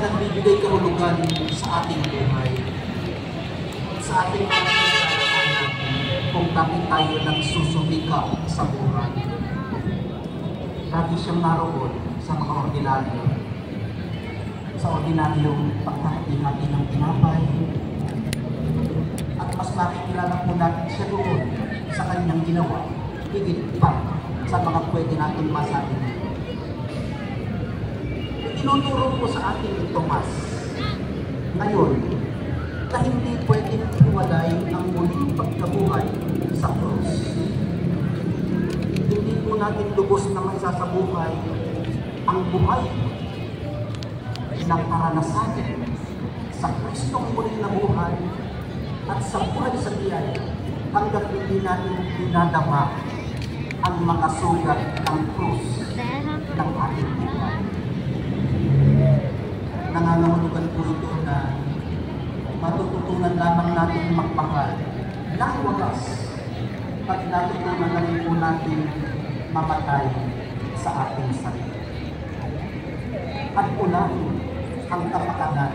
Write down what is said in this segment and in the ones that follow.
nagbibigay kahulugan sa ating buhay, sa ating pagkakaanak, kung bakit tayo nagsusumika sa buhay. Lagi siyang naroon sa mga ordinaryo, sa ordinaryong pagkakahati ng tinapay, at mas makikilala po natin siya doon sa kanyang ginawa, higit pa sa mga pwede natin masabi. Tinuturo po sa ating Tomas ngayon na hindi pwedeng iwalay ang muling pagkabuhay sa krus. Hindi po natin lubos na maisasabuhay ang buhay ng karanasan sa Kristong muling na buhay at sa buhay sa biyaya hanggang hindi natin dinadama ang mga sugat ng krus ng ating buhay. Nangangahulugan po ito na matututunan lamang natin magmahal ng wagas pag natutunan na rin po natin mamatay sa ating sarili. At unahin ang kapakanan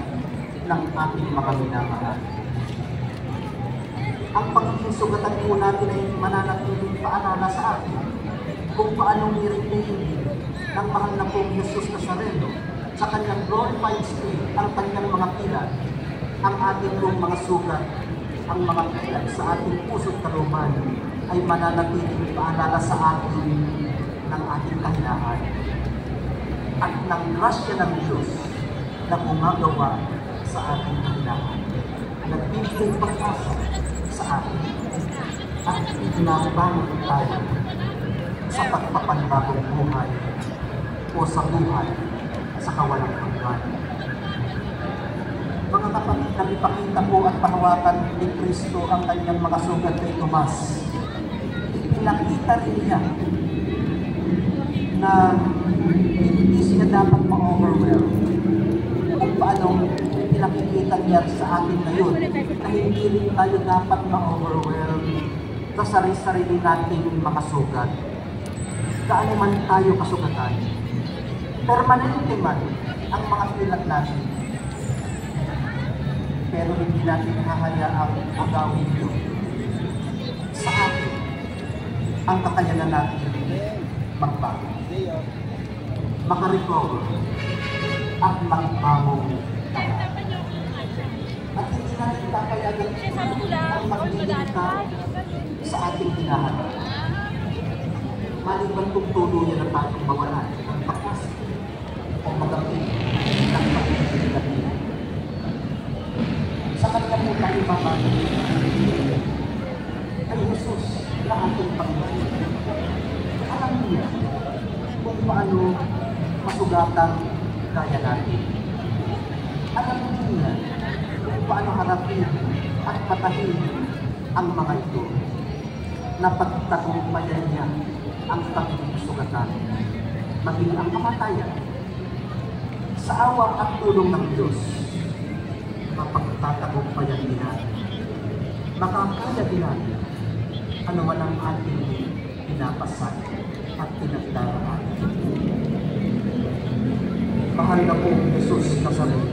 ng ating mga minamahal. Ang pagiging sugatan po natin ay mananatiling paalala sa atin kung paanong nirepay ng mahal na pong Jesus Nazareno sa kanyang glorified spirit ang kanyang mga kilad, ang ating mga sugat, ang mga kilad sa ating puso't karuman ay mananatiling paalala sa atin ng ating kahinaan at ng grasya ng Diyos na gumagawa sa ating kahinaan. Nagbibigay pag-asa sa atin at ibinabangon tayo sa pagpapanbagong buhay o sa buhay sa kawalang hanggan. Mga kapatid, nagipakita po at panawakan ni Kristo ang kanyang mga sugat kay Tomas. Pinakita rin niya na hindi siya dapat ma-overwhelm. Kung paano pinakikita niya sa atin ngayon na hindi rin tayo dapat ma-overwhelm sa sarili-sarili nating mga sugat. Gaano man tayo kasugatan, permanente man ang mga pilat natin, pero hindi natin hahayaang agawin ito sa atin ang kakayanan natin magbago, makarecover at magbagong tayo. At hindi natin kakayanan ang magdilita sa ating hinahanap. Maliban kung tuluyan na tayong mawalan ang pag-asa o magapit ng pag-ibig. Sa kanya po tayo babalik ay Jesus na ating Panginoon. Alam niya kung paano masugatan kaya natin. Alam niya kung paano harapin at patahin ang mga ito na pagtagumpayan niya ang pagiging sugatan, maging ang kamatayan. Sa awa at tulong ng Diyos, mapagtatagumpayan din natin. Makakaya din natin ano man ang ating pinapasan at pinagdaraan. Mahal na po Jesus Nazareno,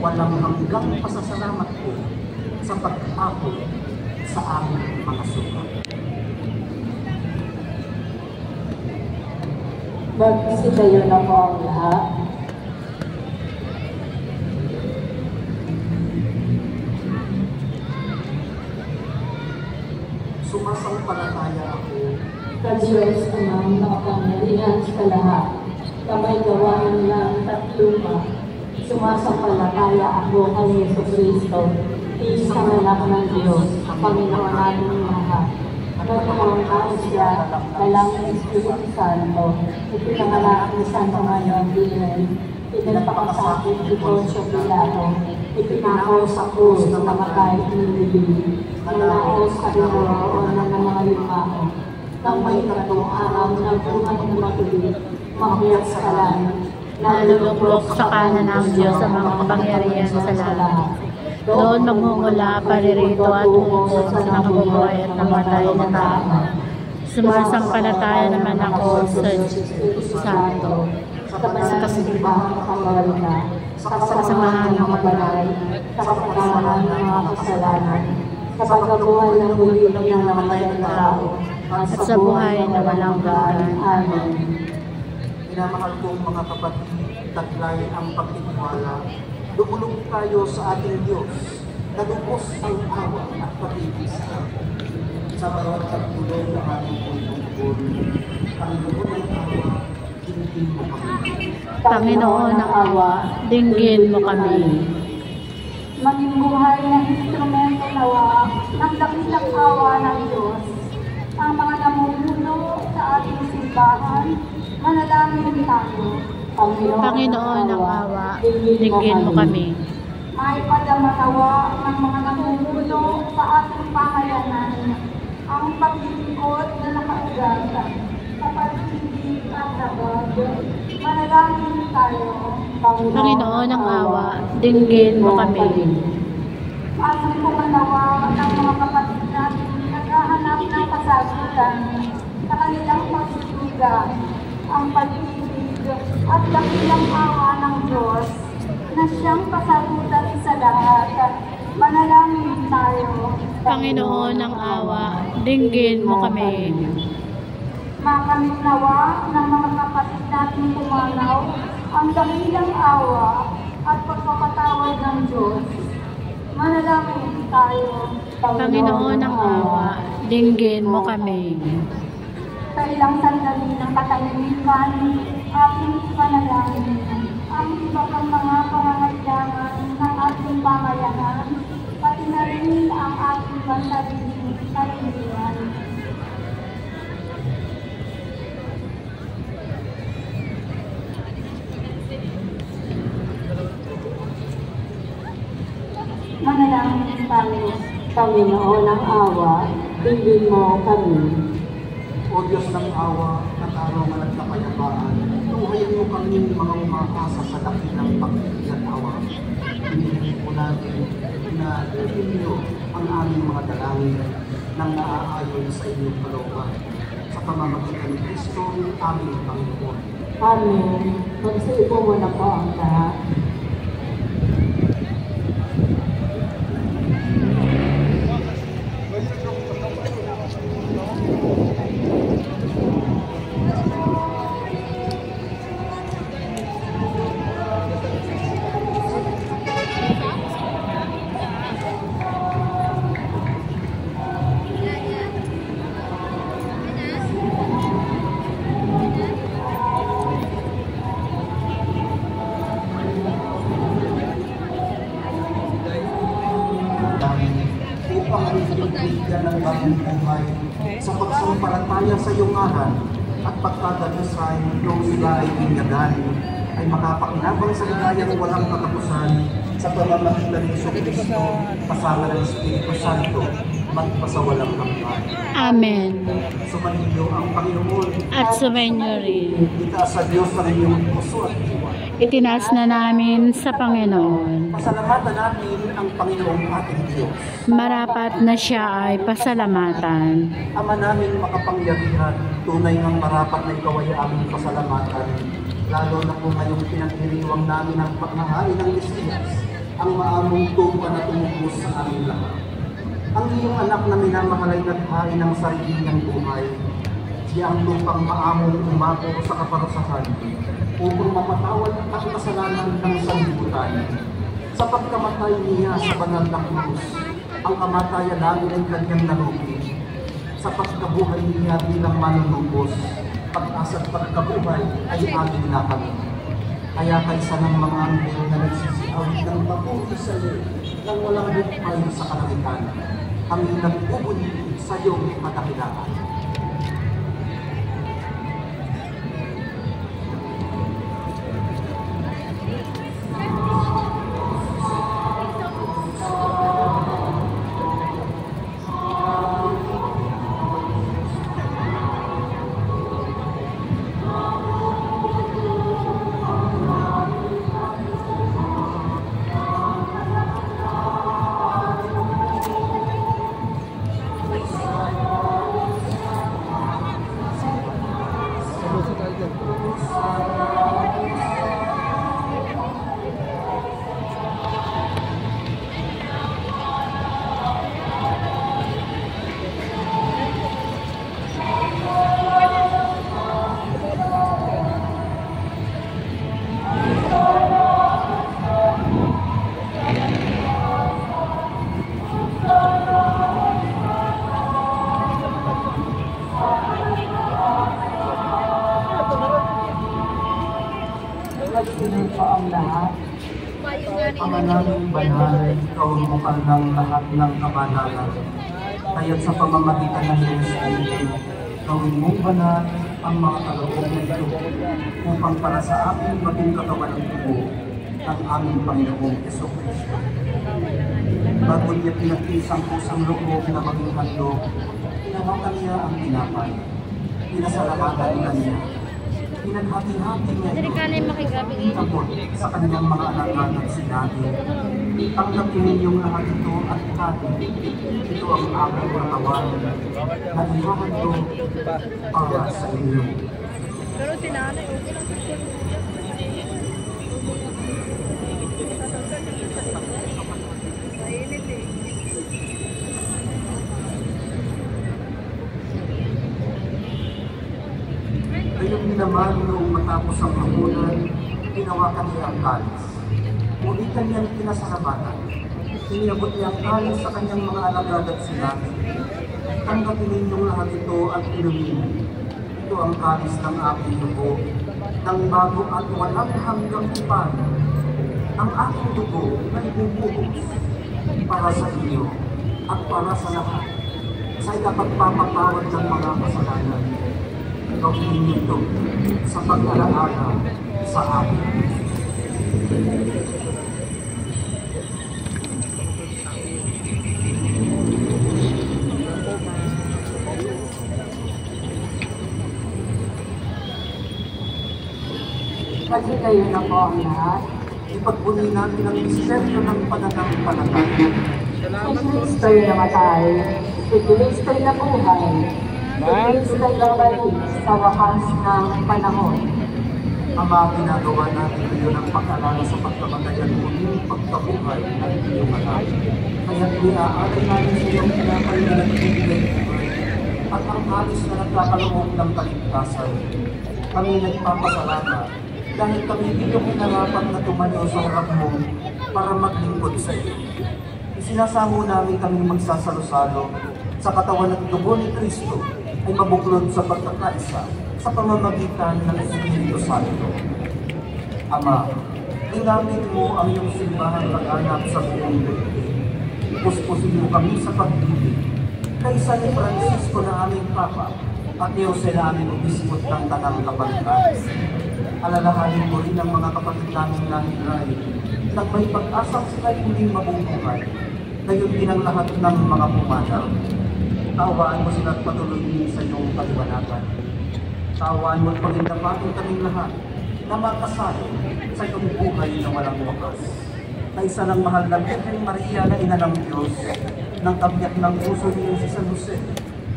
walang hanggang pasasalamat po sa pag-ako sa aming mga sugat. Magsitayo na po ang lahat. Sumasampalataya ako Sa Diyos Amang nakapangyarihan sa lahat, kamay gawain ng tatluma. Sumasampalataya ako kay Yesu Kristo, isang anak ng Diyos, Panginoon natin lahat. Nagpapangkaan siya dalang Espiritu Santo, ipinanganak ni Santo Manuel Virgen, pinagpakasakit ni Poncio Pilato, ipinakaw sa krus na namatay inilibig, nanaos sa pinaroonan ng mga yumao, nang may tatlong araw na buhay na matuloy, makyat sa langit, naluluklok sa kanan ng Diyos sa mga kapangyarihan sa lahat. Doon magmumula paririto at umusot sa mga bubuhay at namatay na tao. Sumasampalataya naman ako sa Espiritu Santo, sa banal na simbahan katolika, sa kasamahan ng mga banal, sa kapatawaran ng mga kasalanan, sa pagkabuhay ng muli ng namatay na tao, at sa buhay na walang hanggan. Amen. Minamahal kong mga kapatid, taglay ang pagtitiwala. Lumulog tayo sa ating Diyos, na lubos ang awa at pag-ibig sa atin. Sa bawat pagtulong ng ating pagtungkol, Panginoon ng awa, dinggin mo kami. Panginoon ng awa, dinggin mo kami. Maging buhay na instrumento nawa ng dakilang awa ng Diyos. Ang mga namumuno sa ating simbahan, manalangin tayo. Panginoon ng awa, dinggin mo kami. May padamanawa ng mga namumuno sa ating pamayanan ang paglilingkod na nakaugat sa pag-ibig at labag. Manalangin tayo. Panginoon ng awa, dinggin mo kami. Ating pumanawa ng mga kapatid natin naghahanap ng kasagutan sa kanilang pagsusugan, ang pag-ibig at dakilang awa ng Diyos na siyang kasagutan sa lahat. Manalangin tayo. Panginoon ng awa, dinggin mo kami. Makamit nawa ng mga kapatid natin pumanaw ang dakilang awa at pagpapatawad ng Diyos. Manalangin tayo. Panginoon ng awa, dinggin mo kami. Sa ilang sandali ng katahimikan, ating panalangin ang iba pang mga pangangailangan ng ating pamayanan, pati na rin ang ating pansariling kahilingan. Manalangin tayo. Panginoon ng awa, dinggin mo kami. O Diyos ng awa, katarungan at kapayapaan, tuhayan mo kami mga umaasa sa dakilang pag-ibig at awa. Hinihiling po natin na gawin niyo ang aming mga dalangin nang naaayon sa inyong kalooban. Sa pamamagitan ni Kristo, aming Panginoon. Amen. Magsiupo muna po ang lahat. Upang ibigyan ng bagong buhay sa pagsampalataya sa iyong ngalan at pagkadalisay nung sila ay binyagan ay makapakinabang sa ligayang walang katapusan sa pamamagitan ni Jesucristo, kasama ng Espiritu Santo, magpasawalang hanggan. Amen. Sumainyo ang Panginoon At sumainyo rin. itaas sa Diyos ng inyong puso at diwa. Itinaas na namin sa Panginoon. Pasalamatan natin ang Panginoong ating Diyos. Marapat na siya ay pasalamatan. Ama namin makapangyarihan, tunay ng marapat na ikaw ay aming pasalamatan. Lalo na po ngayong pinagdiriwang namin ang pagmahali ng Mesiyas, ang maamong tupa na tumubos sa aming lahat. Ang iyong anak na minamahal ay naghain ng sarili niyang buhay. Siya ang lupang maamong umako sa kaparusahan upang mapatawad ang kasalanan ng sanlibutan. Sa pagkamatay niya sa banal na krus, ang kamatayan namin ay kanyang nalupi. Sa pagkabuhay niya bilang manunubos, pag-asa at pagkabuhay ay aming nakamit. Kaya kaysa ng mga anghel na nagsisiawit ng mabuti sa iyo nang walang bukay sa kalangitan, kami nagbubuli sa iyong kadakilaan. po ang lahat. Ama naming banal, ikaw ang bukal ng lahat ng kabanalan. Kaya't sa pamamagitan ng iyong Espiritu, gawin mong banal ang mga kaloob nito upang para sa amin maging katawan ng dugo ng aming Panginoong Jesucristo. Bago niya pinagpisang pusang loob na maging handog, pinawakan niya ang tinapay. Pinasalamatan na niya. Pinaghati-hati niya ito. Inabot sa kanyang mga anak-anak sinabi, tanggapin ninyong lahat ito at hati. Ito ang aking katawan na ihahandog para sa inyo. Pero sinanay, okay lang. Mainit eh. Ngayon din naman noong matapos ang hapunan, ginawakan niya ang kalis. Ulitan niyang pinasalamatan. Iniabot niya ang kalis sa kanyang mga alagad at sinabi, tanggapin ninyong lahat ito at inumin. Ito ang kalis ng aking dugo, ng bago at walang hanggang tipan. Ang aking dugo na ibubuhos para sa inyo at para sa lahat sa ikapagpapatawad ng mga kasalanan. Gawin ninyo ito sa pag-alaala sa akin. Kasi kayo na po ang lahat. Ipagpuni natin ang misteryo ng pananampalataya. Si Kristo'y namatay, si Kristo'y nabuhay, si Kristo'y babalik sa wakas ng panahon. Ama, ginagawa natin ngayon ang pag-alala sa pagkamatay at muling pagkabuhay ng iyong anak. Kaya't iaalay namin sa iyong pinapay na nagbibigay buhay at ang halis na nagkakaloob ng kaligtasan. Kami nagpapasalamat dahil kami iyong inarapat na tumayo sa harap mo para maglingkod sa iyo. Isinasamo namin kami magsasalo-salo sa katawan at dugo ni Kristo ay mabuklod sa pagkakaisa sa pamamagitan ng Espiritu Santo. Ama, ginamit mo ang iyong simbahan pag-anak sa buong daigdig. Puspusin mo kami sa pag-ibig. Kaysa ni Francisco na aming Papa at ni Jose na aming Obispot ng Tanang Kapalitan. Alalahanin mo rin ang mga kapatid namin nangyay na may pag-asang sila'y muling mabubuhay. Ngayon din ang lahat ng mga pumanaw. Tawaan mo sila at patuloy din sa iyong paliwanagan. Tawaan mo at pagindapatin kaming lahat na makasal sa iyong buhay na walang wakas. Na isa ng mahal na Birhen Maria na ina ng Diyos, ng kabiyak ng puso niyo si San Jose,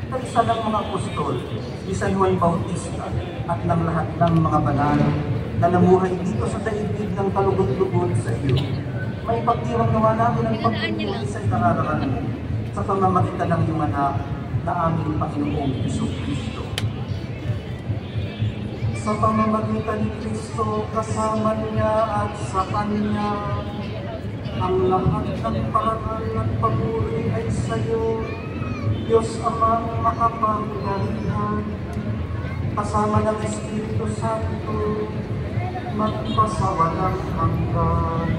na isa ng mga apostol, ni San Juan Bautista, at ng lahat ng mga banal na namuhay dito sa daigdig ng kalugod-lugod sa iyo. May pagdiwang nawa namin ang pagpupuli sa ikarararan mo sa pamamagitan ng iyong anak na aming Panginoong Jesucristo. Sa pamamagitan ni Kristo, kasama niya at sa Kanya, ang lahat ng parangal at papuri ay sa iyo, Diyos Amang makapangyarihan, kasama ng Espiritu Santo, magpasawalang hanggan.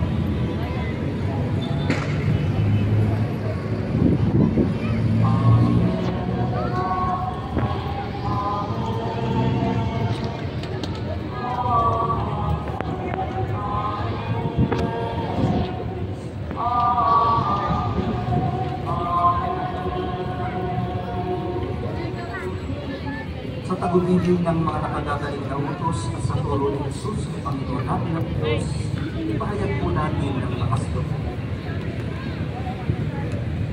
Sa tagubilin ng mga nakagagaling na utos at sa turo ni Jesus, ni Panginoon natin ang Diyos, ipahayag po natin ang lakas loob.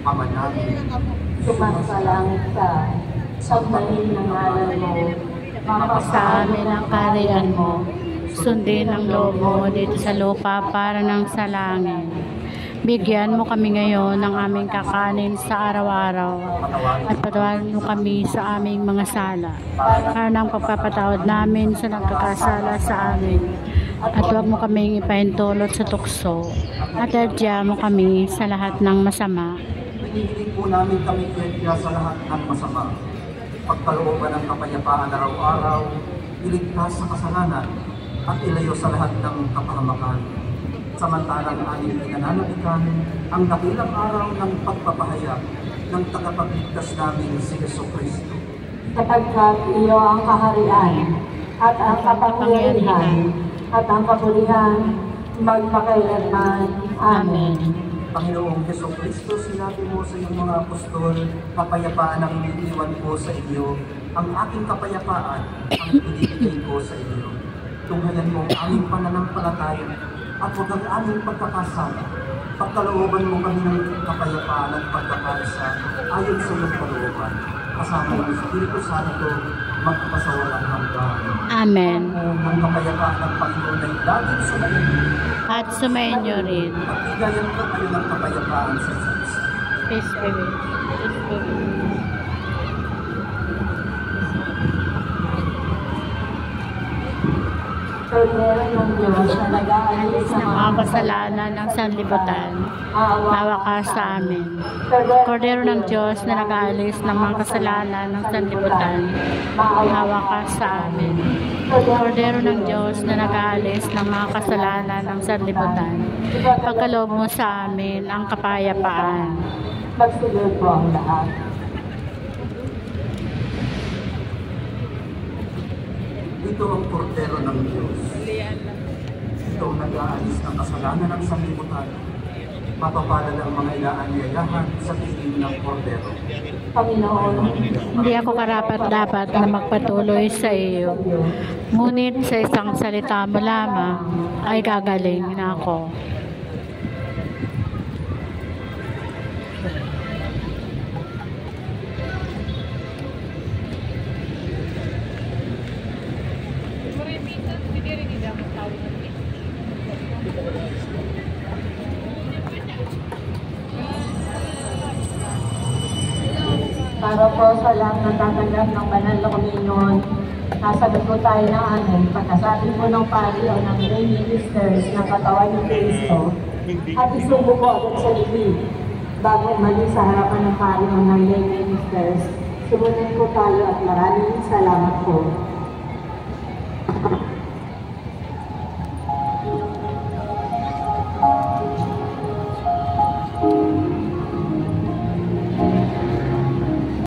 Ama namin, Sumasalangit ka, sambahin ng ngalan mo, Sa amin ang kaharian mo. Sundin ang loob mo dito sa lupa para ng sa langit. Bigyan mo kami ngayon ng aming kakanin sa araw-araw at patawarin mo kami sa aming mga sala para ng pagpapatawad namin sa nagkakasala sa amin. At huwag mo kaming ipahintulot sa tukso at adya mo kami sa lahat ng masama. pinihiling po namin kami kaya sa lahat ng masama. Pagkalooban ng kapayapaan araw-araw, iligtas sa kasalanan, at ilayo sa lahat ng kapahamakan. Samantalang aming pinananabikan ang dakilang araw ng pagpapahayag ng tagapagligtas namin si Jesucristo. Sapagkat iyo ang kaharian at ang kapangyarihan at ang kapulihan magpakailanman. Amen. Panginoong Jesucristo, sinabi mo sa iyong mga apostol, kapayapaan ang iniiwan ko sa iyo, ang aking kapayapaan ang ibibigay ko sa iyo. Tunghayan mo ang aming pananampalataya at huwag ang aming pagkakasala. Pagkalooban mo kami ng kapayapaan at pagkakaisa ayon sa iyong kalooban. Kasama ng Espiritu Santo, magpapasawalang hanggan. Amen. Ang kapayapaan ng Panginoon ay laging sumayin. At sumainyo rin. At bigayan ko kayo ng kapayapaan sa isa't isa. Peace be with you. Peace be with you. Kordero ng Diyos na nag-aalis ng Mga kasalanan ng sanlibutan, maawa ka sa amin. Kordero ng Diyos na nag-aalis ng mga kasalanan ng sanlibutan, maawa ka sa amin. Kordero ng Diyos na nag-aalis ng mga kasalanan ng sanlibutan, pagkaloob mo sa amin ang kapayapaan. Magsulod po ang lahat. Ito ang kordero ng Diyos. Ito ang nag-aalis ng kasalanan ng sanlibutan. Mapapalad ang mga inaanyayahan sa tingin ng kordero. Panginoon, Hindi ako karapat-dapat na magpatuloy sa iyo, ngunit sa isang salita mo lamang ay gagaling na ako. para po sa lahat ng tatanggap ng banal na komunyon, nasagot po tayo ng amin pagkasabi po ng pari o ng lay ministers ng katawan ng Kristo at isubo po agad sa libig bago umalis sa harapan ng pari o ng lay ministers. Sumunod po tayo at maraming salamat po.